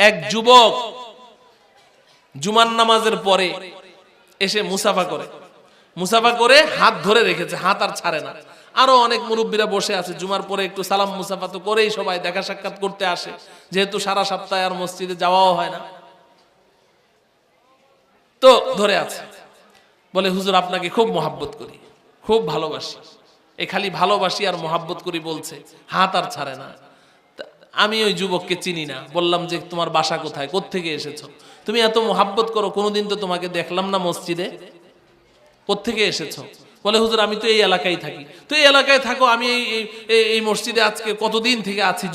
এক যুবক জুমার নামাজের পরে এসে মুসাফা করে হাত ধরে রেখেছে, হাত আর ছাড়ে না। আরো অনেক মুরব্বীরা বসে আছে, জুমার পরে একটু সালাম মুসাফা তো করেই সবাই দেখা সাক্ষাৎ করতে আসে, যেহেতু সারা সপ্তাহে আর মসজিদে যাওয়াও হয় না, তো ধরে আছে। বলে, হুজুর আপনাকে খুব মহাব্বত করি, খুব ভালোবাসি। এ খালি ভালোবাসি আর মহাব্বত করি বলছে, হাত আর ছাড়ে না। আমি ওই যুবককে চিনি না, বললাম যে তোমার বাসা কোথায়, কোত্থেকে এসেছো, তুমি এত মহাব্বত করো, কোনোদিন তো তোমাকে দেখলাম না মসজিদে, কোত্থেকে এসেছো? বলে, হুজুর আমি তো এই এলাকায় থাকি। তো এই এলাকায় থাকো, আমি এই মসজিদে আজকে কতদিন থেকে আছি,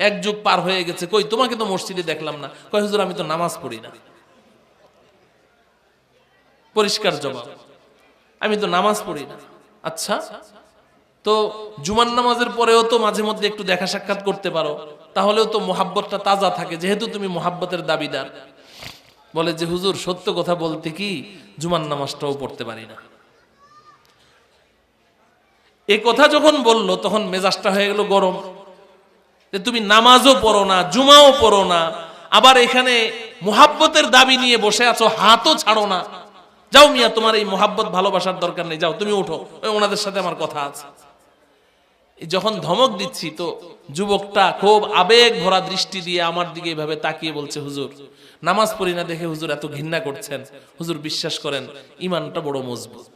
এক যুগ পার হয়ে গেছে, কই তোমাকে তো মসজিদে দেখলাম না। কয়, হুজুর আমি তো নামাজ পড়ি না। পরিষ্কার জবাব, আমি তো নামাজ পড়ি না। আচ্ছা, তো জুমার নামাজের পরেও তো মাঝে মধ্যে একটু দেখা সাক্ষাৎ করতে পারো, তাহলেও তো মোহাব্বতটা তাজা থাকে, যেহেতু তুমি মোহাব্বতের দাবিদার। বলে যে, হুজুর সত্য কথা বলতে কি, জুমার নামাজটাও পড়তে পারি না। এ কথা যখন বললো তখন মেজাজটা হয়ে গেল গরম, যে তুমি নামাজও পড়ো না, জুমাও পড়ো না, আবার এখানে মোহাব্বতের দাবি নিয়ে বসে আছো, হাতও ছাড়ো না। যাও মিয়া, তোমার এই মোহাব্বত ভালোবাসার দরকার নেই, যাও তুমি উঠো, ওনাদের সাথে আমার কথা আছে। যখন ধমক দিচ্ছি তো যুবকটা খুব আবেগ ভরা দৃষ্টি দিয়ে আমার দিকে এইভাবে তাকিয়ে বলছে, হুজুর নামাজ পড়ি না দেখে হুজুর এত ঘৃণা করছেন, হুজুর বিশ্বাস করেন ইমানটা বড় মজবুত,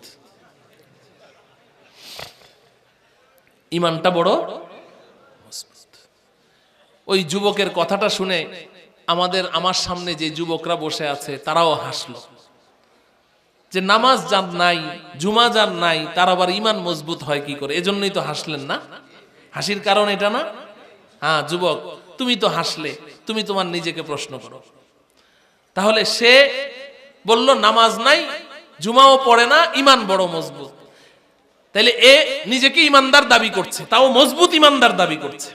ইমানটা বড় মজবুত। ওই যুবকের কথাটা শুনে আমার সামনে যে যুবকরা বসে আছে তারাও হাসলো, যে নামাজ যার নাই, জুমা যার নাই, তার আবার ইমান মজবুত হয় কি করে? এজন্যই তো হাসলেন না? হাসির কারণ এটা না? হ্যাঁ যুবক, তুমি তো হাসলে, তুমি তোমার নিজেকে প্রশ্ন করো। তাহলে সে বলল নামাজ নাই, জুমাও পড়ে না, ইমান বড় মজবুত। তাহলে এ নিজেকে ইমানদার দাবি করছে, তাও মজবুত ইমানদার দাবি করছে।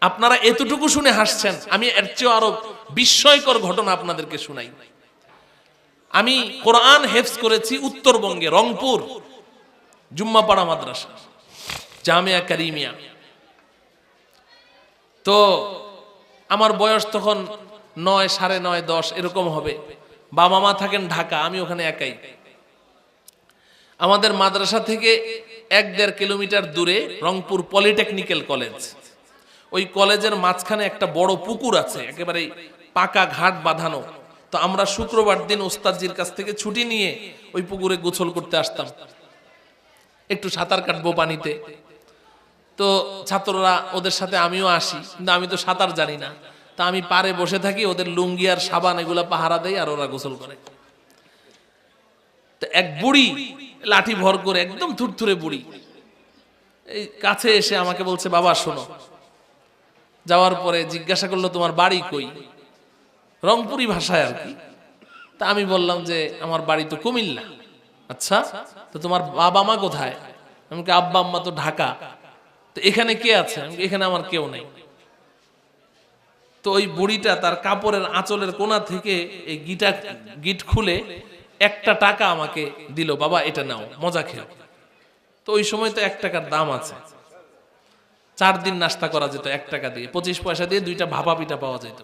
আপনারা এতটুকু শুনে হাসছেন, আমি এর চেয়ে আরো বিস্ময়কর ঘটনা আপনাদেরকে শুনাই। আমি কোরআন হেফজ করেছি উত্তরবঙ্গে, রংপুর জুম্মাপাড়া মাদ্রাসা, জামিয়া কারিমিয়া। তো আমার বয়স তখন 9, 9:30, 10 এরকম হবে। বাবা মা থাকেন ঢাকা, আমি ওখানে একাই। আমাদের মাদ্রাসা থেকে 1-1.5 কিলোমিটার দূরে রংপুর পলিটেকনিক্যাল কলেজ। ওই কলেজের মাঝখানে একটা বড় পুকুর আছে, একেবারে পাকা ঘাট বাঁধানো। তো আমরা শুক্রবার দিন ওস্তাদজির কাছ থেকে ছুটি নিয়ে ওই পুকুরে গোসল করতে আসতাম, একটু সাঁতার কাটবো পানিতে। তো ছাত্ররা, ওদের সাথে আমিও আসি, কিন্তু আমি তো সাঁতার জানি না। তা আমি পারে বসে থাকি, ওদের লুঙ্গি আর সাবান এগুলা পাহারা দেয়, আর ওরা গোসল করে। তো এক বুড়ি লাঠি ভর করে, একদম থুরথুরে বুড়ি, এই কাছে এসে আমাকে বলছে, বাবা শোনো। যাওয়ার পরে জিজ্ঞাসা করলো, তোমার বাড়ি কই? রংপুরি ভাষায় আর কি। তা আমি বললাম যে আমার বাড়ি তো কুমিল্লা। আচ্ছা, তো তোমার বাবা মা কোথায়? আমি কি, আব্বা আম্মা তো ঢাকা। তো এখানে কে আছে? আমি, এখানে আমার কেউ নেই। তো ওই বুড়িটা তার কাপড়ের আঁচলের কোণা থেকে এই গিট খুলে 1 টাকা আমাকে দিল, বাবা এটা নাও, মজা খেও। তো ওই সময় তো 1 টাকার দাম আছে, 4 দিন নাস্তা করা যেত 1 টাকা দিয়ে, 25 পয়সা দিয়ে 2টা ভাপা পিঠা পাওয়া যেত।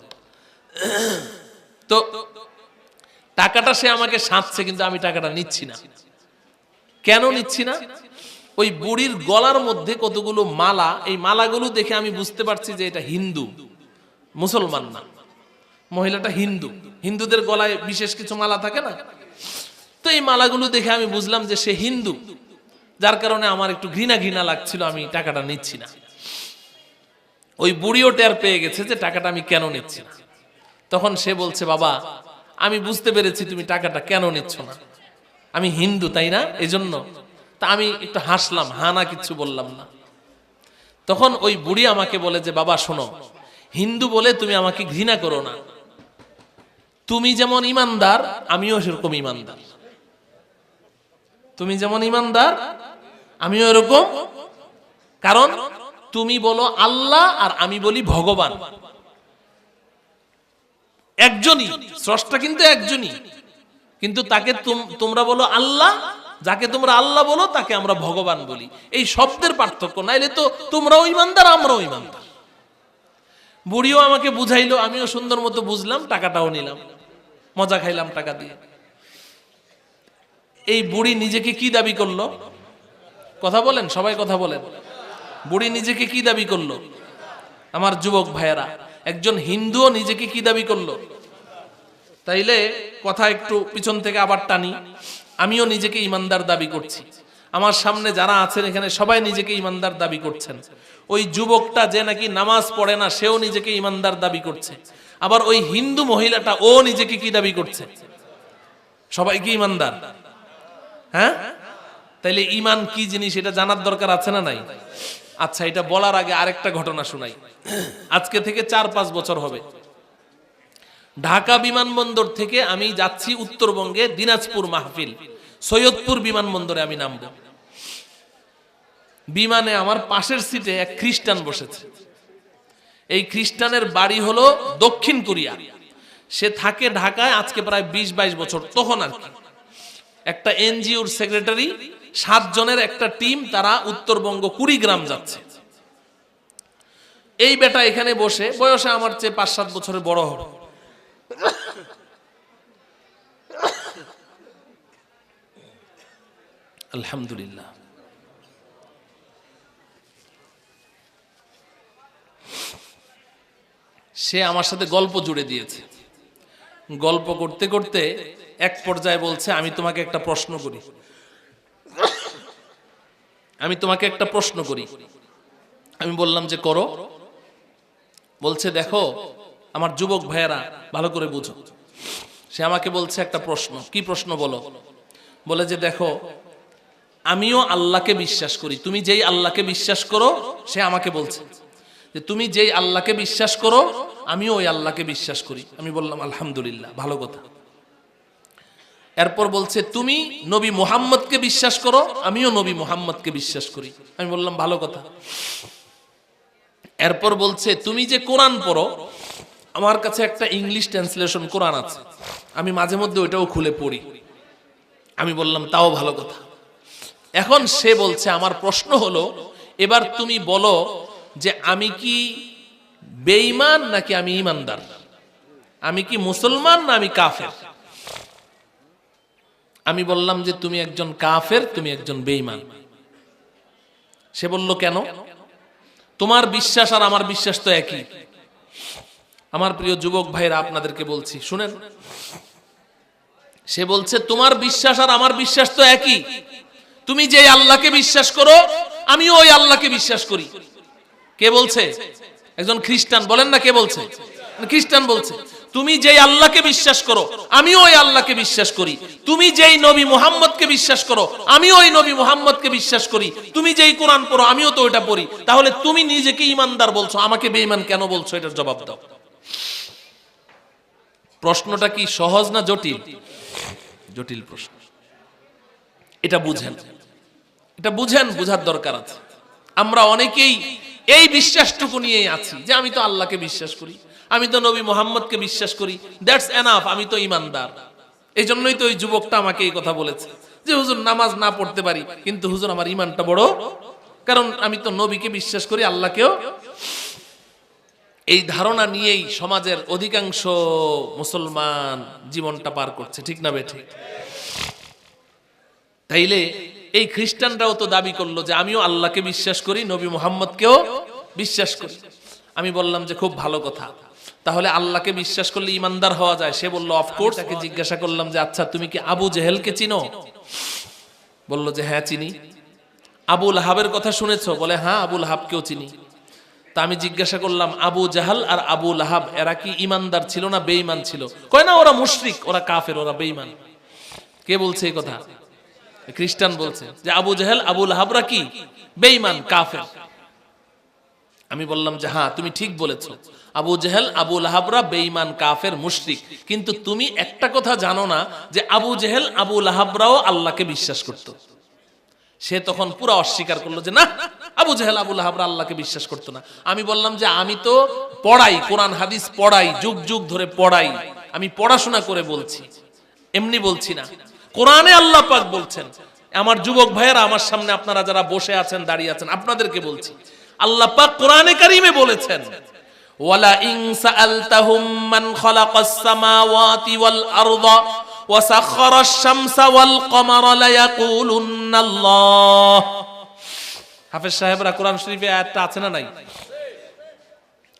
তো টাকাটা সে আমাকে সাঁতছে, কিন্তু আমি টাকাটা নিচ্ছি না। কেন নিচ্ছি না? ওই বুড়ির গলার মধ্যে কতগুলো মালা, এই মালাগুলো দেখে আমি বুঝতে পারছি যে এটা হিন্দু, মুসলমান না। মহিলাটা হিন্দু, হিন্দুদের গলায় বিশেষ কিছু মালা থাকে না? তো এই মালাগুলো দেখে আমি বুঝলাম যে সে হিন্দু, যার কারণে আমার একটু ঘৃণা লাগছিল, আমি টাকাটা নিচ্ছি না। ওই বুড়িও টের পেয়ে গেছে যে টাকাটা আমি কেন নিচ্ছি না। তখন সে বলছে, বাবা আমি বুঝতে পেরেছি তুমি টাকাটা কেন নিচ্ছ না, আমি হিন্দু তাই না, এজন্য। তা আমি একটু হাসলাম, হানা কিছু বললাম না। তখন ওই বুড়ি আমাকে বলে যে, বাবা শোনো, হিন্দু বলে তুমি আমাকে ঘৃণা করো না, তুমি যেমন ইমানদার আমিও সেরকম ইমানদার, তুমি যেমন ইমানদার আমিও এরকম। কারণ তুমি বলো আল্লাহ আর আমি বলি ভগবান, একজনই স্রষ্টা, কিন্তু একজনই, কিন্তু তাকে তোমরা বলো আল্লাহ, যাকে তোমরা আল্লাহ বলো তাকে আমরা ভগবান বলি। এই শব্দের পার্থক্য, নাইলে তো তোমরাও ইমানদার আমরাও ইমানদার। বুড়িও আমাকে বুঝাইলো, আমিও সুন্দর মতো বুঝলাম, টাকাটাও নিলাম, মজা খাইলাম টাকা দিয়ে। এই বুড়ি নিজেকে কি দাবি করলো? কথা বলেন, সবাই কথা বলেন। বুড়ি নিজেকে কি দাবি করলো? আমার যুবক ভাইয়েরা, একজন হিন্দুও নিজেকে কি দাবি করলো? তাইলে কথা একটু পিছন থেকে আবার টানি। আমিও নিজেকে ইমানদার দাবি করছি, আমার সামনে যারা আছেন এখানে সবাই নিজেকে ইমানদার দাবি করছেন। ওই যুবকটা যে নাকি নামাজ পড়ে না সেও নিজেকে ইমানদার দাবি করছে, আবার ওই হিন্দু মহিলাটা ও নিজেকে কি দাবি করছে? সবাই কি ইমানদার? হ্যাঁ, তাইলে ইমান কি জিনিস এটা জানার দরকার আছে না নাই? আচ্ছা, এটা বলার আগে আরেকটা ঘটনা শুনাই। আজকে থেকে 4-5 বছর হবে, ঢাকা বিমানবন্দর থেকে আমি যাচ্ছি উত্তরবঙ্গে দিনাজপুর মাহফিল, সৈয়দপুর বিমানবন্দরে আমি নামবো। বিমানে আমার পাশের সিটে এক খ্রিস্টান বসেছে। এই খ্রিস্টানের বাড়ি হলো দক্ষিণ কোরিয়া, সে থাকে ঢাকায় আজকে প্রায় 20-22 বছর। তখন আর কি একটা এনজিওর সেক্রেটারি, 7 জনের একটা টিম, তারা উত্তরবঙ্গ কুড়িগ্রাম যাচ্ছে। এই বেটা এখানে বসে, বয়সে আমার চেয়ে 5-7 বছরের বড় হবে। আলহামদুলিল্লাহ। সে আমার সাথে গল্প জুড়ে দিয়েছে। গল্প করতে করতে এক পর্যায়ে বলছে, আমি তোমাকে একটা প্রশ্ন করি, আমি তোমাকে একটা প্রশ্ন করি। আমি বললাম যে করো। বলছে দেখো আমার যুবক ভাইয়েরা ভালো করে বুঝো। সে আমাকে বলছে একটা প্রশ্ন। কি প্রশ্ন বলো? বলে যে দেখো আমিও আল্লাহকে বিশ্বাস করি, তুমি যেই আল্লাহকে বিশ্বাস করো, সে আমাকে বলছে যে তুমি যেই আল্লাহকে বিশ্বাস করো আমিও ওই আল্লাহকে বিশ্বাস করি। আমি বললাম আলহামদুলিল্লাহ, ভালো কথা। এরপর বলছে তুমি নবী মুহাম্মদকে বিশ্বাস করো, আমিও নবী মুহাম্মদকে বিশ্বাস করি। আমি বললাম ভালো কথা। এরপর বলছে তুমি যে কোরআন পড়ো, আমার কাছে একটা ইংলিশ ট্রান্সলেশন কোরআন আছে, আমি মাঝে মধ্যে ওইটাও খুলে পড়ি। আমি বললাম তাও ভালো কথা। এখন সে বলছে আমার প্রশ্ন হলো এবার তুমি বলো যে আমি কি বেঈমান নাকি আমি ঈমানদার, আমি কি মুসলমান না আমি কাফের? আমি বললাম যে তুমি একজন কাফের, তুমি একজন বেঈমান। সে বলল কেন? তোমার বিশ্বাস আর আমার বিশ্বাস তো একই। আমার প্রিয় যুবক ভাইরা আপনাদেরকে বলছি শুনেন, সে বলছে তোমার বিশ্বাস আর আমার বিশ্বাস তো একই, তুমি যে আল্লাহকে বিশ্বাস করো আমিও ওই আল্লাহকে বিশ্বাস করি। কে বলছে? একজন খ্রিস্টান। বলেন না কে বলছে? খ্রিস্টান বলছে তুমি যেই আল্লাহকে বিশ্বাস করো আমিও ওই আল্লাহকে বিশ্বাস করি, তুমি যেই নবী মুহাম্মদকে বিশ্বাস করো আমিও ওই নবী মুহাম্মদকে বিশ্বাস করি, তুমি যেই কোরআন পড়ো আমিও তো ওইটা পড়ি, তাহলে তুমি নিজেকে ঈমানদার বলছো, আমাকে বেঈমান কেন বলছো? এটার জবাব দাও। প্রশ্নটা কি সহজ না জটিল? জটিল প্রশ্ন। এটা বুঝেন, এটা বুঝেন, বুঝার দরকার আছে। আমরা অনেকেই এই বিশ্বাসটুকু নিয়েই আছি যে আমি তো আল্লাহকে বিশ্বাস করি, আমি তো নবী মুহাম্মদকে বিশ্বাস করি, দ্যাটস এনাফ, আমি তো ঈমানদার। এই জন্যই তো ওই যুবকটা আমাকে এই কথা বলেছে যে হুজুর নামাজ না পড়তে পারি কিন্তু হুজুর আমার ঈমানটা বড়, কারণ আমি তো নবীকে বিশ্বাস করি, আল্লাহকেও। এই ধারণা নিয়েই সমাজের অধিকাংশ মুসলমান জীবনটা পার করছে, ঠিক না বেঠিক? তাইলে এই খ্রিস্টানরাও তো দাবি করলো যে আমিও আল্লাহকে বিশ্বাস করি, নবী মুহাম্মদকেও বিশ্বাস করি। আমি বললাম যে খুব ভালো কথা, তাহলে আল্লাহকে বিশ্বাস করলে ঈমানদার হওয়া যায়? সে বলল অফকোর্স। তাকে জিজ্ঞাসা করলাম যে আচ্ছা তুমি কি আবু জেহেলকে চিনো? বলল যে হ্যাঁ চিনি। আবু লাহাবের কথা শুনেছো? বলে হ্যাঁ আবু লাহাবকেও চিনি। তা আমি জিজ্ঞাসা করলাম আবু জাহাল আর আবু লাহাব এরা কি ঈমানদার ছিল না বেঈমান ছিল? কয় না, ওরা মুশরিক, ওরা কাফের, ওরা বেঈমান। কে বলছে এই কথা? খ্রিস্টান বলছে যে আবু জাহেল আবু লাহাবরা কি বেঈমান, কাফের। আমি বললাম যে হ্যাঁ তুমি ঠিক বলেছো, আবু জাহেল আবু লাহাবরা বেঈমান, কাফের, মুশরিক। কিন্তু তুমি একটা কথা জানো না যে আবু জাহেল আবু লাহাবরাও আল্লাহকে বিশ্বাস করত। সে তখন পুরো অস্বীকার করলো যে না, আবু জাহেল আবু লাহাবরা আল্লাহকে বিশ্বাস করতো না। আমি বললাম যে আমি তো পড়াই, কোরআন হাদিস পড়াই, যুগ যুগ ধরে পড়াই, আমি পড়াশোনা করে বলছি, এমনি বলছি না। কোরআনে আল্লাহ পাক বলছেন, আমার যুবক ভাইয়েরা আমার সামনে আপনারা যারা বসে আছেন দাঁড়িয়ে আছেন আপনাদেরকে বলছি, আল্লাহ পাক কোরআনে কারিমে বলেছেন ওয়ালা ইন সাআলতাহুম মান খালাকাস সামাওয়াতি ওয়াল আরদা ওয়া সাখখারাশ শামসা ওয়াল কমারা লায়াকুলুন্নাল্লাহ। হাফেজ সাহেবরা কোরআন শরীফে আয়াতটা আছে না নাই?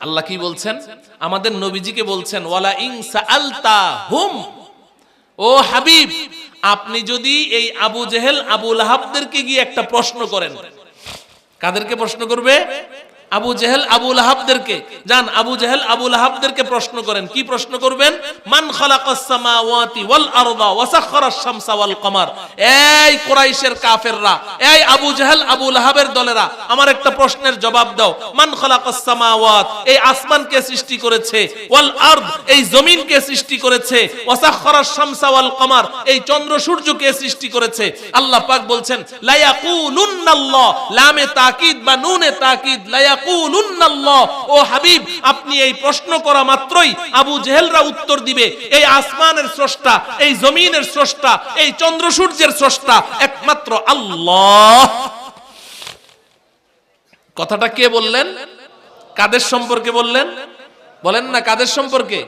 আল্লাহ কি বলছেন? আমাদের নবীজিকে বলছেন ওয়ালা ইন সাআলতাহুম, ও হাবিব আপনি যদি এই আবু জেহেল আবু লাহাবদেরকে গিয়ে একটা প্রশ্ন করেন। কাদেরকে প্রশ্ন করবে? আবু জেহেল আবু লাহাবদেরকে। যান আবু জেহেল আবু লাহাবদেরকে প্রশ্ন করেন। কি প্রশ্ন করবেন? মান খালাকাস সামাওয়াতি ওয়াল আরদা ওয়া সাখখারাশ শামসা ওয়াল কমার। এই কুরাইশের কাফেররা, এই আবু জেহেল আবু লাহাবের দলেরা, আমার একটা প্রশ্নের জবাব দাও। মান খালাকাস সামাওয়াত, এই আসমানকে সৃষ্টি করেছে, ওয়াল আরদ, এই জমিনকে সৃষ্টি করেছে, ওয়া সাখখারাশ শামসা ওয়াল কমার, এই চন্দ্র সূর্যকে সৃষ্টি করেছে। আল্লাহ পাক বলছেন লা ইয়াকুলুন্নাল্লাহ, লামে তাকিদ বা নুনে তাকিদ, লা ইয়াকুলুন্নাল্লাহ। ও হাবিব আপনি এই প্রশ্ন করা মাত্রই আবু জেহেলরা উত্তর দিবে এই আসমানের স্রষ্টা, এই জমিনের স্রষ্টা, এই চন্দ্র সূর্যের স্রষ্টা একমাত্র আল্লাহ। কথাটা কে বললেন? কাদের সম্পর্কে বললেন? বলেন না কাদের সম্পর্কে?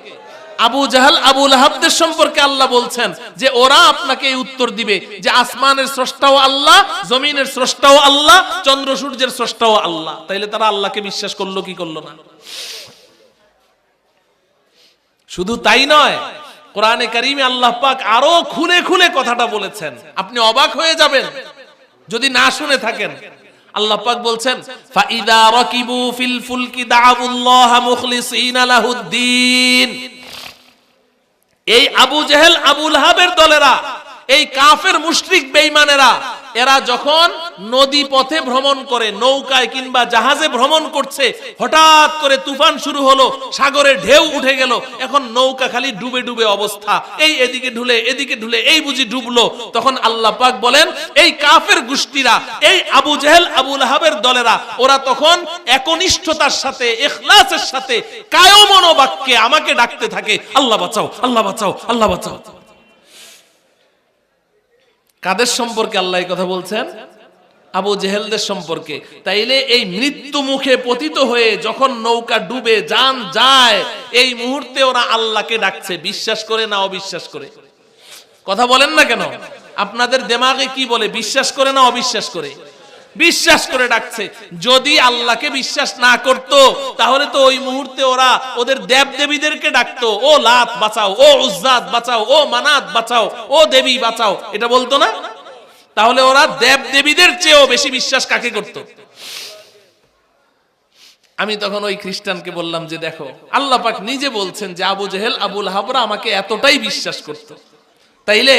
আবু জাহাল আবু লাহাবদের সম্পর্কে আল্লাহ বলছেন যে ওরা আপনাকে এই উত্তর দিবে যে আসমানের স্রষ্টাও আল্লাহ, জমিনের স্রষ্টাও আল্লাহ, চন্দ্র সূর্যের স্রষ্টাও আল্লাহ। তাইলে তারা আল্লাহকে বিশ্বাস করলো কি করলো না? শুধু তাই নয়, কোরআনে কারীমে আল্লাহ পাক আরো খুলে খুলে কথাটা বলেছেন। আপনি অবাক হয়ে যাবেন যদি না শুনে থাকেন। আল্লাহ পাক বলছেন ফাইদা রাকিবু ফিল ফুলকি দাআবুল্লাহ মুখলিসিনা লাহুদ্দিন। এই আবু জেহেল আবু লাহাবের দলেরা, এই কাফের মুশরিক বেঈমানেরা, এরা যখন নদী পথে ভ্রমণ করে, নৌকায় কিংবা জাহাজে ভ্রমণ করছে, হঠাৎ করে তুফান শুরু হলো, সাগরে ঢেউ উঠে গেল, এখন নৌকা খালি ডুবে ডুবে অবস্থা, এই এদিকে ঢুলে এদিকে ঢুলে, এই বুঝি ডুবলো। তখন আল্লাহ পাক বলেন এই কাফের গোষ্ঠীরা, এই আবু জেহেল আবু লাহাবের দলেরা, ওরা তখন একনিষ্ঠতার সাথে, ইখলাসের সাথে, কায়ম মনোবাক্যে আমাকে ডাকতে থাকে আল্লাহ বাঁচাও, আল্লাহ বাঁচাও, আল্লাহ বাঁচাও। কাদের সম্পর্কে আল্লাহ এই কথা বলছেন? আবু জেহেলদের সম্পর্কে। তাইলে এই মৃত্যু মুখে পতিত হয়ে যখন নৌকা ডুবে জান যায়, এই মুহূর্তে ওরা আল্লাহকে ডাকছে, বিশ্বাস করে না অবিশ্বাস করে? কথা বলেন না কেন? আপনাদের দিমাগে কি বলে, বিশ্বাস করে না অবিশ্বাস করে? বিশ্বাস করে ডাকছে। যদি আল্লাহকে বিশ্বাস না করত তাহলে তো ওই মুহূর্তে ওরা ওদের দেব দেবীদেরকে ডাকতো, ও লাত বাঁচাও, ও উজ্জাত বাঁচাও, ও মানাত বাঁচাও, ও দেবী বাঁচাও, এটা বলতো না? তাহলে ওরা দেব দেবীদের চেয়েও বেশি বিশ্বাস কাকে করত? আমি তখন ওই খ্রিস্টানকে বললাম যে দেখো আল্লাহ পাক নিজে বলছেন যে আবু জেহেল আবু লাহাবরা আমাকে এতটাই বিশ্বাস করত। তাইলে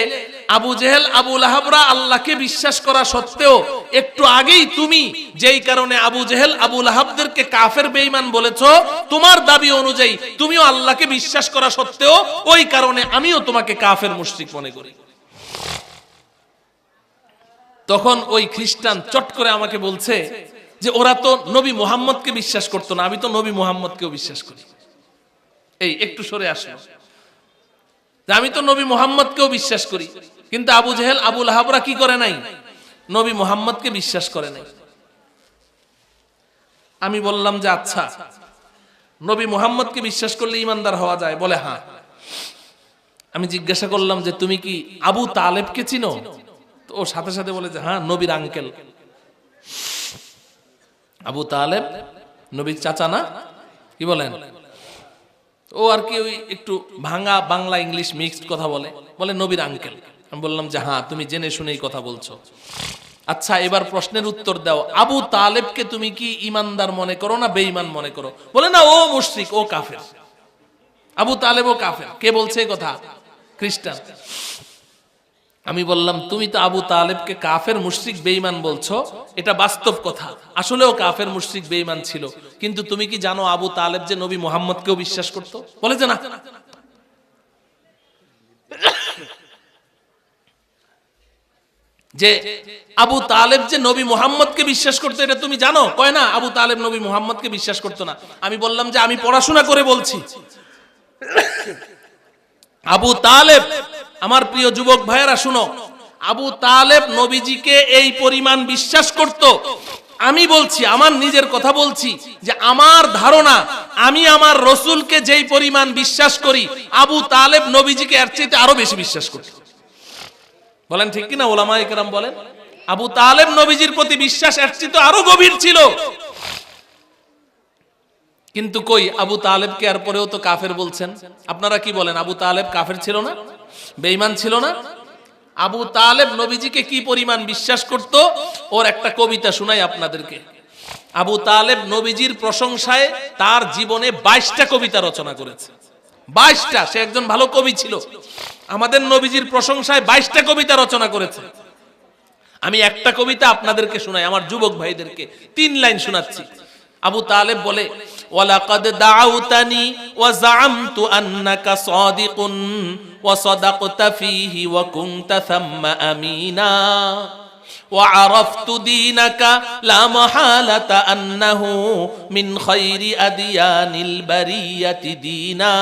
আবু জেহেল আবু লাহাবরা আল্লাহকে বিশ্বাস করা সত্ত্বেও একটু আগেই তুমি যেই কারণে আবু জেহেল আবু লাহাবদেরকে কাফের বেঈমান বলেছো, তোমার দাবি অনুযায়ী তুমিও আল্লাহকে বিশ্বাস করা সত্ত্বেও ওই কারণে আমিও তোমাকে কাফের মুশরিক মনে করি। তখন ওই খ্রিস্টান চট করে আমাকে বলছে যে ওরা তো নবী মুহাম্মদকে বিশ্বাস করতো না, আমি তো নবী মুহাম্মদকেও বিশ্বাস করি। এই একটু সরে আসলো, আমি তো নবী মুহাম্মদকেও বিশ্বাস করি, কিন্তু আবু জেহেল আবু লাহাবরা কি করে নাই? নবী মুহাম্মদকে বিশ্বাস করে নাই। আমি বললাম যে আচ্ছা, নবী মুহাম্মদকে বিশ্বাস করলে ইমানদার হওয়া যায়? বলে হ্যাঁ। আমি জিজ্ঞাসা করলাম যে তুমি কি আবু তালেবকে চিনো? তো ও সাথে সাথে বলে যে হ্যাঁ, নবীর আঙ্কেল। আবু তালেব নবীর চাচা না? কি বলেন? ও আর কি ওই একটু ভাঙা বাংলা ইংলিশ মিক্সড কথা বলে, বলে নবীর আঙ্কেল। আমি বললাম যে হ্যাঁ, তুমি জেনে শুনেই কথা বলছো। আচ্ছা এবার প্রশ্নের উত্তর দাও, আবু তালেবকে তুমি কি ইমানদার মনে করো না বেঈমান মনে করো? বলে না, ও মুশরিক, ও কাফের। আবু তালেব ও কাফের। কে বলছে এই কথা? খ্রিস্টান। আমি বললাম তুমি তো আবু তালেবকে কাফের মুশরিক বেঈমান বলছো, এটা বাস্তব কথা, আসলেও কাফের মুশরিক বেঈমান ছিল, কিন্তু তুমি কি জানো আবু তালেব যে নবী মুহাম্মদকেও বিশ্বাস করতো? বলে যে না। যে আবু তালেব যে নবী মুহাম্মদকে বিশ্বাস করতো এটা তুমি জানো? কয় না, আবু তালেব নবী মুহাম্মদকে বিশ্বাস করতো না। আমি বললাম যে আমি পড়াশোনা করে বলছি, আবু তালেব, আমার প্রিয় যুবক ভাইয়েরা শুনো, আবু তালেব নবীজিকে এই পরিমাণ বিশ্বাস করত। আমি বলছি, আমার নিজের কথা বলছি, যে আমার ধারণা আমি আমার রসুলকে যেই পরিমাণ বিশ্বাস করি, আবু তালেব নবীজিকে এর চাইতে আরো বেশি বিশ্বাস করত। বলেন ঠিক কিনা ওলামায়ে কেরাম বলেন? আবু তালেব নবীজির প্রতি বিশ্বাস এর চাইতে আরো গভীর ছিল। কিন্তু কই, আবু তালেবকে আর পরেও তো কাফের বলছেন। আপনারা কি বলেন, আবু তালেব কাফের ছিল না, বেঈমান ছিল না? আবু তালেব নবীজিকে কি পরিমাণ বিশ্বাস করত, ওর একটা কবিতা শোনাই আপনাদেরকে। আবু তালেব নবীজির প্রশংসায় তার জীবনে 22টা কবিতা রচনা করেছে। 22টা, সে একজন ভালো কবি ছিল। আমাদের নবীজির প্রশংসায় 22টা কবিতা রচনা করেছে। আমি একটা কবিতা আপনাদেরকে শোনাই, আমার যুবক ভাইদেরকে 3 লাইন শোনাচ্ছি। আবু তালেব বলে, ওয়ালাকাদ দাউতানি ওয়া জাআমতু আন্নাকা সাদিকুন ওয়া সাদাকতা ফীহি ওয়া কুনতা থাম্মা আমিনা ওয়া আরাফতু দীনাকা লা মাহালাতা আন্নাহু মিন খায়রি আদিয়ানিল বারিয়াতি দীনা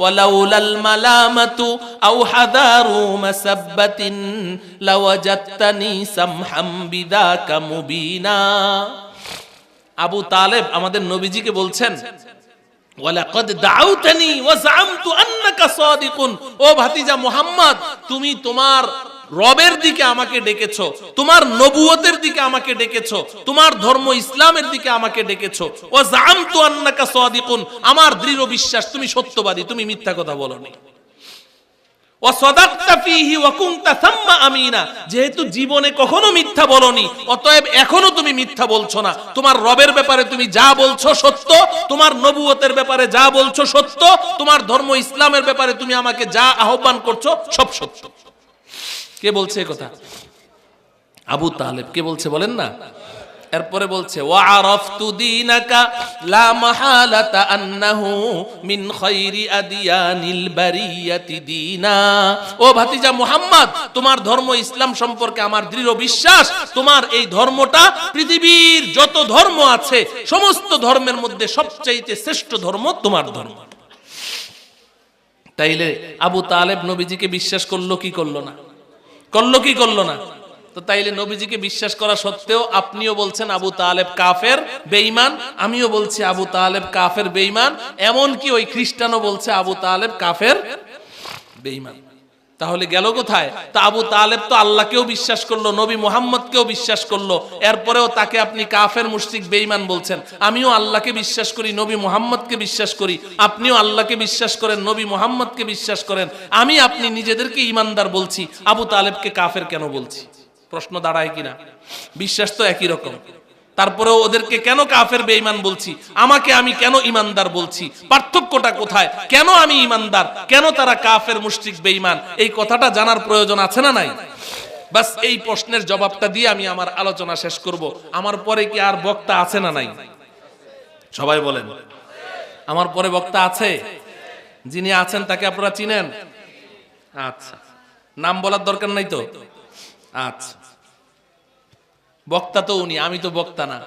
ওয়ালাউলাল মালামাতু আও হাদারু মাসাব্বাতিন লাওয়াজাদতানি সামহাম বিদাকা মুবিনা। আবু তালেব আমাদের নবীজিকে বলছেন, ওয়ালাকাদ দাউতানি ওয়া জাআমতু আন্নাকা সাদিকুন, ও ভাতিজা মুহাম্মদ, তুমি তোমার রবের দিকে আমাকে ডেকেছো, তোমার নবুয়তের দিকে আমাকে ডেকেছো, তোমার ধর্ম ইসলামের দিকে আমাকে ডেকেছো। ওয়া জাআমতু আন্নাকা সাদিকুন, আমার দৃঢ় বিশ্বাস তুমি সত্যবাদী, তুমি মিথ্যা কথা বলোনি। ওয়া সাদাকতা ফীহি ওয়া কুনতা থাম্মা আমিনা, যেহেতু জীবনে কখনো মিথ্যা বলনি, অতএব এখনো তুমি মিথ্যা বলছো না। তোমার রবের ব্যাপারে তুমি যা বলছো সত্য, তোমার নবুয়তের ব্যাপারে যা বলছো সত্য, তোমার ধর্ম ইসলামের ব্যাপারে তুমি আমাকে যা আহ্বান করছো সব সত্য। কে বলছে এই কথা? আবু তালেব। কে বলছে বলেন না? এরপরে বলছে, ওয়া আরাফতু দীনাকা লা মাহালাতা আন্নাহু মিন খায়রি আদিয়ানিল বারিয়াতি দীনা, ও ভাতিজা মুহাম্মদ, তোমার ধর্ম ইসলাম সম্পর্কে আমার দৃঢ় বিশ্বাস, তোমার এই ধর্মটা পৃথিবীর যত ধর্ম আছে সমস্ত ধর্মের মধ্যে সবচাইতে শ্রেষ্ঠ ধর্ম তোমার ধর্ম। তাইলে আবু তালেব নবীজিকে বিশ্বাস করলো কি করলো না? করলো কি করলো না? তো তাইলে নবীজিকে বিশ্বাস করা সত্ত্বেও আপনিও বলছেন আবু তালেব কাফের বেঈমান, আমিও বলছি আবু তালেব কাফের বেঈমান, এমন কি ওই খ্রিস্টানও বলছে আবু তালেব কাফের বেঈমান। তাহলে গেল কোথায়? তা আবু তালেব তো আল্লাহকেও বিশ্বাস করলো, নবী মুহাম্মদকেও বিশ্বাস করলো, এরপরেও তাকে আপনি কাফের মুশরিক বেঈমান বলছেন। আমিও আল্লাহকে বিশ্বাস করি, নবী মুহাম্মদকে বিশ্বাস করি, আপনিও আল্লাহকে বিশ্বাস করেন, নবী মুহাম্মদকে বিশ্বাস করেন। আমি আপনি নিজেদেরকে ঈমানদার বলছি, আবু তালেবকে কাফের কেন বলছি? প্রশ্ন দাঁড়ায় কিনা? বিশ্বাস তো একই রকম, তারপরেও ওদেরকে কেন কাফের বেঈমান বলছি, আমাকে আমি কেন ঈমানদার বলছি? পার্থক্যটা কোথায়? কেন আমি ঈমানদার, কেন তারা কাফের মুশরিক বেঈমান? এই কথাটা জানার প্রয়োজন আছে না নাই? বাস এই প্রশ্নের জবাবটা দিয়ে আমি আমার আলোচনা শেষ করব। আমার পরে কি আর বক্তা আছে না নাই? সবাই বলেন, আমার পরে বক্তা আছে? যিনি আছেন তাকে আপনারা চিনেন? আচ্ছা, নাম বলার দরকার নাই তো? আচ্ছা, বক্তা তো উনি, আমি তো বক্তা না,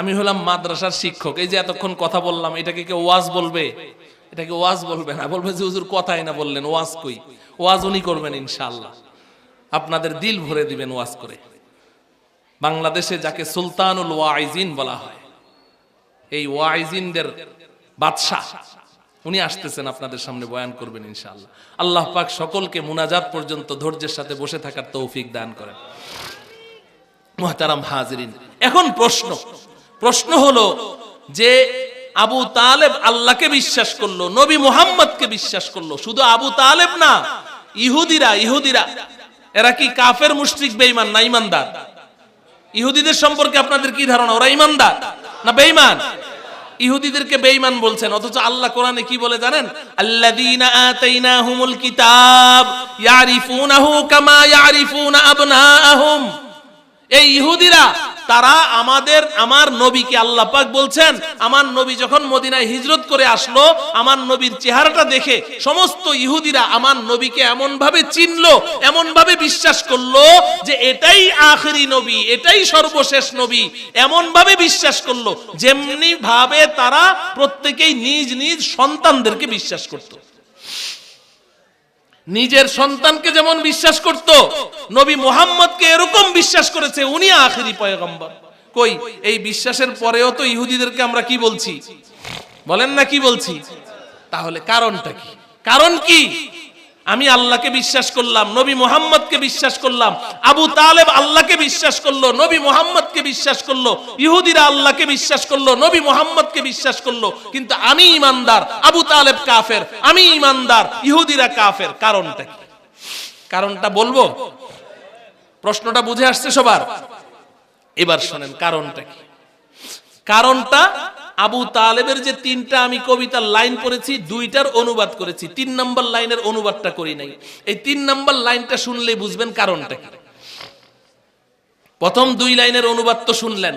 আমি হলাম মাদ্রাসার শিক্ষক। এই যে এতক্ষণ কথা বললাম, এটাকে কেউ ওয়াজ বলবে? এটাকে ওয়াজ বলবে না, বলবে যে হুজুর কথাই না বললেন, ওয়াজ কই? ওয়াজ উনি করবেন ইনশাআল্লাহ, আপনাদের দিল ভরে দিবেন ওয়াজ করে। বাংলাদেশে যাকে সুলতানুল ওয়াইজিন বলা হয়, এই ওয়াইজিনদের বাদশাহ, উনি আসতেছেন আপনাদের সামনে বয়ান করবেন ইনশাআল্লাহ। আল্লাহ পাক সকলকে মুনাজাত পর্যন্ত ধৈর্যের সাথে বসে থাকার তৌফিক দান করেন। মুহতারাম হাজিরিন, এখন প্রশ্ন হলো যে আবু তালেব আল্লাহকে বিশ্বাস করলো, নবী মুহাম্মদকে বিশ্বাস করলো, শুধু আবু তালেব না, ইহুদিরা এরা কি কাফের মুশরিক বেঈমান না ঈমানদার? ইহুদিদের সম্পর্কে আপনাদের কি ধারণা? ওরা ঈমানদার না বেঈমান? ইহুদিদেরকে বেঈমান বলছেন, অথচ আল্লাহ কোরআনে কি বলে জানেন? আল্লাযীনা আতাইনাহুমুল কিতাব ইয়ারিফুনাহু কামা ইয়ারিফুনা আবনাআহুম। এই ইহুদিরা, তারা আমার নবীকে, আল্লাহ পাক বলছেন, আমার নবী যখন মদিনায় হিজরত করে আসলো, আমার নবীর চেহারাটা দেখে সমস্ত ইহুদিরা আমার নবীকে এমন ভাবে চিনলো, এমন ভাবে বিশ্বাস করলো যে এটাই আখিরি নবী, এটাই সর্বশেষ নবী, এমন ভাবে বিশ্বাস করলো যেমনি ভাবে তারা প্রত্যেকেই নিজ নিজ সন্তানদেরকে বিশ্বাস করত। নিজের সন্তানকে যেমন বিশ্বাস করত, নবী মুহাম্মদকে এরকম বিশ্বাস করেছে, উনি আখিরি পয়গম্বর। কই, এই বিশ্বাসের পরেও তো ইহুদিদেরকে আমরা কি বলছি? বলেন না কি বলছি? তাহলে কারণটা কি? কারণ কি? আমি আল্লাহকে বিশ্বাস করলাম, নবী মুহাম্মদকে বিশ্বাস করলাম, আবু তালেব আল্লাহকে বিশ্বাস করলো, নবী মুহাম্মদকে বিশ্বাস করলো, ইহুদিরা আল্লাহকে বিশ্বাস করলো, নবী মুহাম্মদকে বিশ্বাস করলো, কিন্তু আমি ঈমানদার, আবু তালেব কাফের, আমি ঈমানদার, ইহুদিরা কাফের। কারণটা কি? কারণটা বলবো? প্রশ্নটা বুঝে আসছে সবার? এবার শোনেন কারণটা কি। কারণটা আবু তালেবের যে তিনটা আমি কবিতার লাইন পড়েছি, দুইটার অনুবাদ করেছি, 3 নম্বর লাইনের অনুবাদটা করি নাই। এই 3 নম্বর লাইনটা শুনলেই বুঝবেন কারণটা কি। প্রথম 2 লাইনের অনুবাদ তো শুনলেন,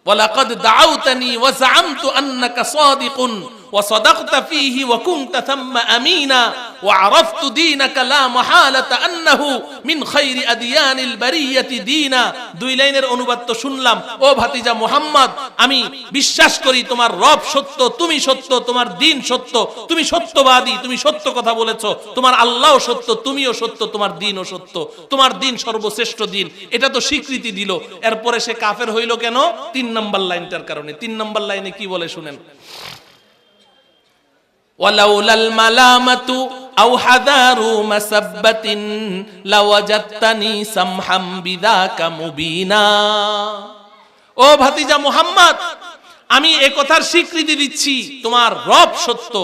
ওয়ালাকাদ দাউতানি ওয়া জাআমতু আন্নাকা সাদিকুন ওয়া সাদাকতা ফীহি ওয়া কুনতা থাম্মা আমিনা ওয়া আরাফতু দীনাকা লা মাহালাতা আন্নাহু মিন খায়রি আদিয়ানিল বারিয়াতি দীনা। 2 লাইনের অনুবাদ তো শুনলাম। ও ভাতিজা মুহাম্মদ, আমি বিশ্বাস করি তোমার রব সত্য, তুমি সত্য, তোমার দ্বীন সত্য, তুমি সত্যবাদী, তুমি সত্য কথা বলেছো, তোমার আল্লাহও সত্য, তুমিও সত্য, তোমার দ্বীনও সত্য, তোমার দ্বীন সর্বশ্রেষ্ঠ দ্বীন, এটা তো স্বীকৃতি দিল। এরপরে সে কাফের হইল কেন? 3 নম্বর লাইনটার কারণে। 3 নম্বর লাইনে কি বলে শুনেন, ওয়ালাউলাল মালামাতু আও হাদারু মাসাব্বাতিন লাওয়াজাদতানি সামহাম বিযাকা মুবিনা। ও ভাতিজা মুহাম্মদ, আমি একথার স্বীকৃতি দিচ্ছি তোমার রব সত্য,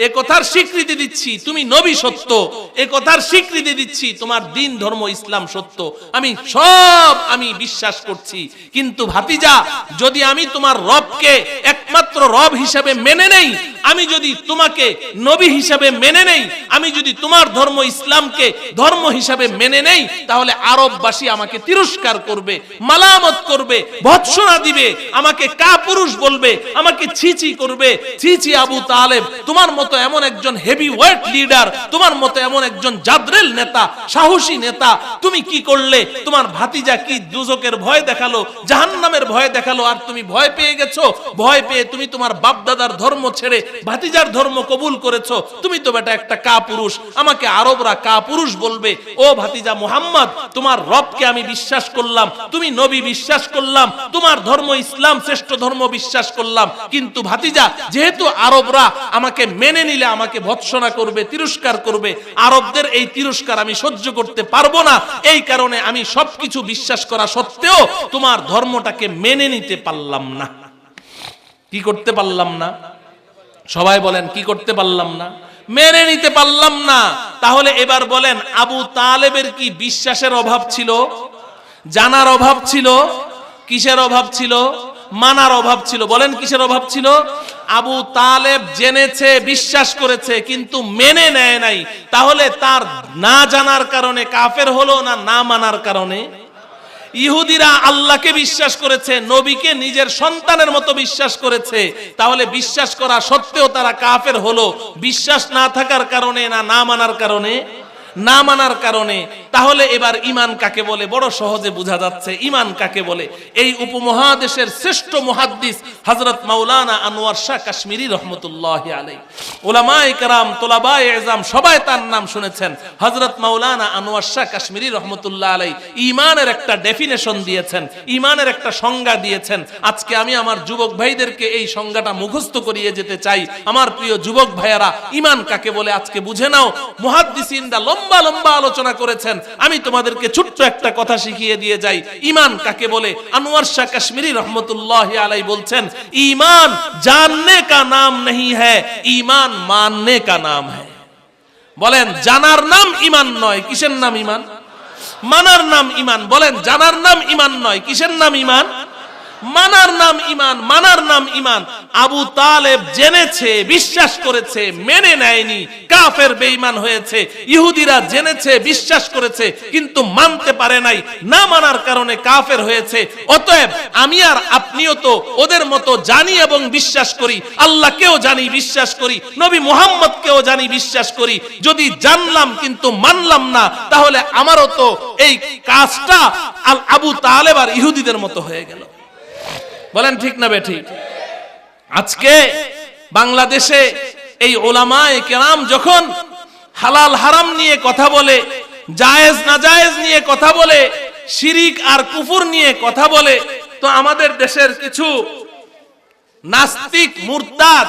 একথার স্বীকৃতি দিচ্ছি তুমি নবী সত্য, একথার স্বীকৃতি দিচ্ছি তোমার দ্বীন ধর্ম ইসলাম সত্য, আমি সব বিশ্বাস করছি। কিন্তু ভাতিজা, যদি আমি তোমার রবকে একমাত্র রব হিসাবে মেনে নেই, আমি যদি তোমাকে নবী হিসাবে মেনে নেই, আমি যদি তোমার ধর্ম ইসলামকে ধর্ম হিসাবে মেনে নেই, তাহলে আরববাসী আমাকে তিরস্কার করবে, মালামত করবে, ভৎসনা দিবে, আমাকে কাপুরুষ বলবে, আমাকে ছিছি করবে। ছিছি আবু তালেব, তোমার মতো এমন একজন হেভি ওয়েট লিডার, তোমার মতো এমন একজন জাদরেল নেতা, সাহসী নেতা, তুমি কি করলে? তোমার ভাতিজা কি দুজকের ভয় দেখালো, জাহান্নামের ভয় দেখালো, আর তুমি ভয় পেয়ে গেছো। ভয় পেয়ে তুমি তোমার বাপ দাদার ধর্ম ছেড়ে ভাতিজার ধর্ম কবুল করেছো। তুমি তো বেটা একটা কাপুরুষ, আমাকে আরবরা কাপুরুষ বলবে। ও ভাতিজা মুহাম্মদ, তোমার রবকে আমি বিশ্বাস করলাম, তুমি নবী বিশ্বাস করলাম, তোমার ধর্ম ইসলাম শ্রেষ্ঠ ধর্ম বিশ্বাস করলাম, কিন্তু ভাতিজা, যেহেতু আরবরা আমাকে মেনে নিলে আমাকে ভৎসনা করবে, তিরস্কার করবে, আরবদের এই তিরস্কার আমি সহ্য করতে পারবো না। এই কারণে আমি সবকিছু বিশ্বাস করা সত্ত্বেও তোমার ধর্মটাকে মেনে নিতে পারলাম না। কি করতে পারলাম না? সবাই বলেন, কি করতে পারলাম না? মেনে নিতে পারলাম না। তাহলে এবার বলেন, আবু তালেবের কি বিশ্বাসের অভাব ছিল? জানার অভাব ছিল? কিসের অভাব ছিল? মানার অভাব ছিল। বলেন কিসের অভাব ছিল? আবু তালেব জেনেছে, বিশ্বাস করেছে, কিন্তু মেনে নেয় নাই। তাহলে তার না জানার কারণে কাফের হলো না, না মানার কারণে? ইহুদিরা আল্লাহকে বিশ্বাস করেছে, নবীকে নিজের সন্তানের মতো বিশ্বাস করেছে, তাহলে বিশ্বাস করা সত্ত্বেও তারা কাফের হলো। বিশ্বাস না থাকার কারণে না, না মানার কারণে? না মানার কারণে। তাহলে এবার ঈমান কাকে বলে? বড় সহজে বোঝা যাচ্ছে ঈমান কাকে বলে। এই উপমহাদেশের শ্রেষ্ঠ মুহাদ্দিস হযরত মাওলানা আনোয়ার শাহ কাশ্মীরি রহমতুল্লাহি আলাইহি, উলামায়ে কেরাম, তোলাবায়ে ইজম সবাই তার নাম শুনেছেন। হযরত মাওলানা আনোয়ার শাহ কাশ্মীরি রহমতুল্লাহ আলাইহি ঈমানের একটা ডেফিনেশন দিয়েছেন, ঈমানের একটা সংজ্ঞা দিয়েছেন। আজকে আমি আমার যুবক ভাইদেরকে এই সংজ্ঞাটা মুখস্থ করিয়ে যেতে চাই। আমার প্রিয় যুবক ভাইয়েরা, ঈমান কাকে বলে আজকে বুঝে নাও। মুহাদ্দিসিনরা লম্বা লম্বা আলোচনা করেছেন, আমি তোমাদেরকে ছোট্ট একটা কথা শিখিয়ে দিয়ে যাই। ঈমান কাকে বলে? আনোয়ার শাহ কাশ্মীরি রহমতুল্লাহি আলাইহি বলছেন, ঈমান জাননে কা নাম नहीं है, ঈমান মাননে কা নাম है। বলেন, জানার নাম ঈমান নয়, কিসের নাম ঈমান? মানার নাম ঈমান। বলেন, জানার নাম ঈমান নয়, কিসের নাম ঈমান? মানার নাম ঈমান, মানার নাম ঈমান। আবু তালেব জেনেছে, বিশ্বাস করেছে, মেনে নেয়নি, কাফের বেঈমান হয়েছে। ইহুদিরা জেনেছে, বিশ্বাস করেছে, কিন্তু মানতে পারে নাই, না মানার কারণে কাফের হয়েছে। অতএব আমি আর আপনিও তো ওদের মতো জানি এবং বিশ্বাস করি, আল্লাহকেও জানি, বিশ্বাস করি, নবী মুহাম্মদকেও জানি, বিশ্বাস করি। যদি জানলাম কিন্তু মানলাম না, তাহলে আমারও তো এই কাজটা আবু তালেব আর ইহুদিদের মতো হয়ে গেল। বলেন ঠিক না বেঠিক? আজকে বাংলাদেশে এই উলামায়ে কেরাম যখন হালাল হারাম নিয়ে কথা বলে, জায়েজ নাজায়েজ নিয়ে কথা বলে, শিরিক আর কুফর নিয়ে কথা বলে, তো আমাদের দেশের কিছু নাস্তিক মুরতাদ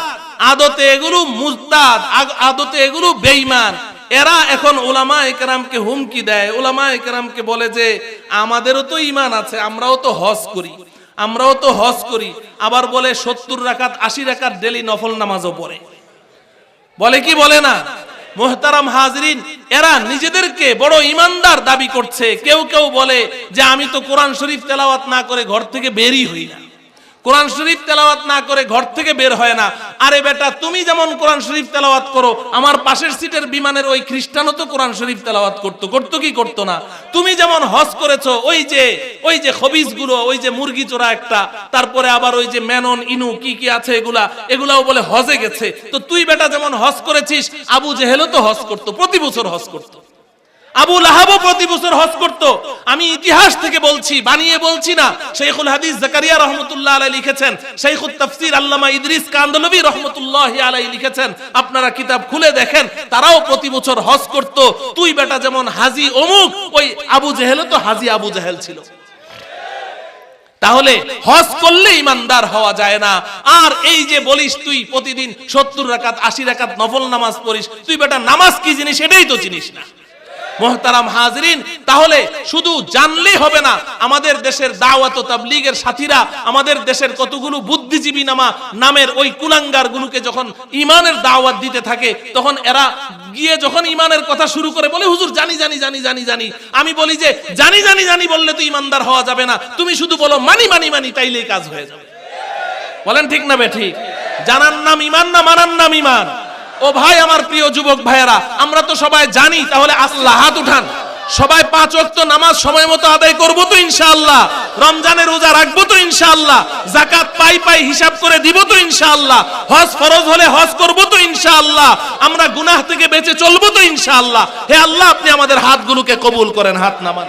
আদতে এগুলো মুরতাদ, আদতে এগুলো বেঈমান। এরা এখন উলামায়ে কেরামকে হুমকি দেয়, উলামায়ে কেরামকে বলে যে আমাদেরও তো ঈমান আছে, আমরাও তো হজ করি, আবার বলে 70 রাকাত 80 রাকাত ডেইলি নফল নামাজও পড়ে। বলে কি বলে না? মুহতারাম হাজরিন, এরা নিজেদেরকে বড় ঈমানদার দাবি করছে। কেউ কেউ বলে যে আমি তো কোরআন শরীফ তেলাওয়াত না করে ঘর থেকে বেরই হই না, কোরআন শরীফ তেলাওয়াত না করে ঘর থেকে বের হয় না। আরে বেটা, তুমি যেমন কোরআন শরীফ তেলাওয়াত করো, আমার পাশের সিটের বিমানের ওই খ্রিস্টানও তো কোরআন শরীফ তেলাওয়াত করতো কি করতো না? তুমি যেমন হজ করেছো, ওই যে খবিসগুলো, ওই যে মুরগি চোরা একটা, তারপরে আবার ওই যে মেনন ইনু কি আছে এগুলাও বলে হজে গেছে। তো তুই বেটা যেমন হজ করেছিস, আবু জেহেলও তো হজ করতো, প্রতি বছর হজ করতো, আবু লাহাবও প্রতি বছর হজ করত। আমি ইতিহাস থেকে বলছি, বানিয়ে বলছি না। শাইখুল হাদিস জাকারিয়া রাহমাতুল্লাহ আলাইহি লিখেছেন, শাইখুত তাফসীর আল্লামা ইদ্রিস কান্দলবি রাহমাতুল্লাহি আলাইহি লিখেছেন, আপনারা কিতাব খুলে দেখেন, তারাও প্রতি বছর হজ করত। তুই বেটা যেমন হাজী অমুক, ওই আবু জেহেলও তো হাজী আবু জেহেল ছিল। তাহলে হজ করলে ইমানদার হওয়া যায় না। আর এই যে বলিস তুই প্রতিদিন 70 রাকাত 80 রাকাত নফল নামাজ পড়িস, তুই বেটা নামাজ কি জিনিস এটাই তো চিনিস না। মুহতারাম হাজরিন, তাহলে শুধু জানলেই হবে না। আমাদের দেশের দাওয়াত ও তাবলীগের সাথীরা, আমাদের দেশের কতগুলো বুদ্ধিজীবী নামের ওই কুলাঙ্গার গুলোকে যখন ঈমানের দাওয়াত দিতে থাকে, তখন এরা গিয়ে যখন ঈমানের কথা শুরু করে বলে হুজুর জানি জানি জানি জানি জানি। আমি বলি যে জানি জানি জানি বললে তো ঈমানদার হওয়া যাবে না, তুমি শুধু বলো মানি মানি মানি, তাইলেই কাজ হয়ে যাবে। বলেন ঠিক না বেঠিক? জানার নাম ঈমান না মানার নাম ঈমান? ও ভাই, আমার প্রিয় যুবক ভাইয়েরা, আমরা তো সবাই জানি, তাহলে আল্লাহ হাত উঠান। সবাই 5 ওয়াক্ত নামাজ সময় মতো আদায় করবো তো ইনশাআল্লাহ? রমজানের রোজা রাখবো তো ইনশাআল্লাহ? যাকাত পাই হিসাব করে দিব তো ইনশাআল্লাহ? হজ ফরজ হলে হজ করবো তো ইনশাআল্লাহ? আমরা গুনাহ থেকে বেঁচে চলবো তো ইনশাআল্লাহ? হে আল্লাহ, আপনি আমাদের হাতগুলোকে কবুল করেন। হাত নামান।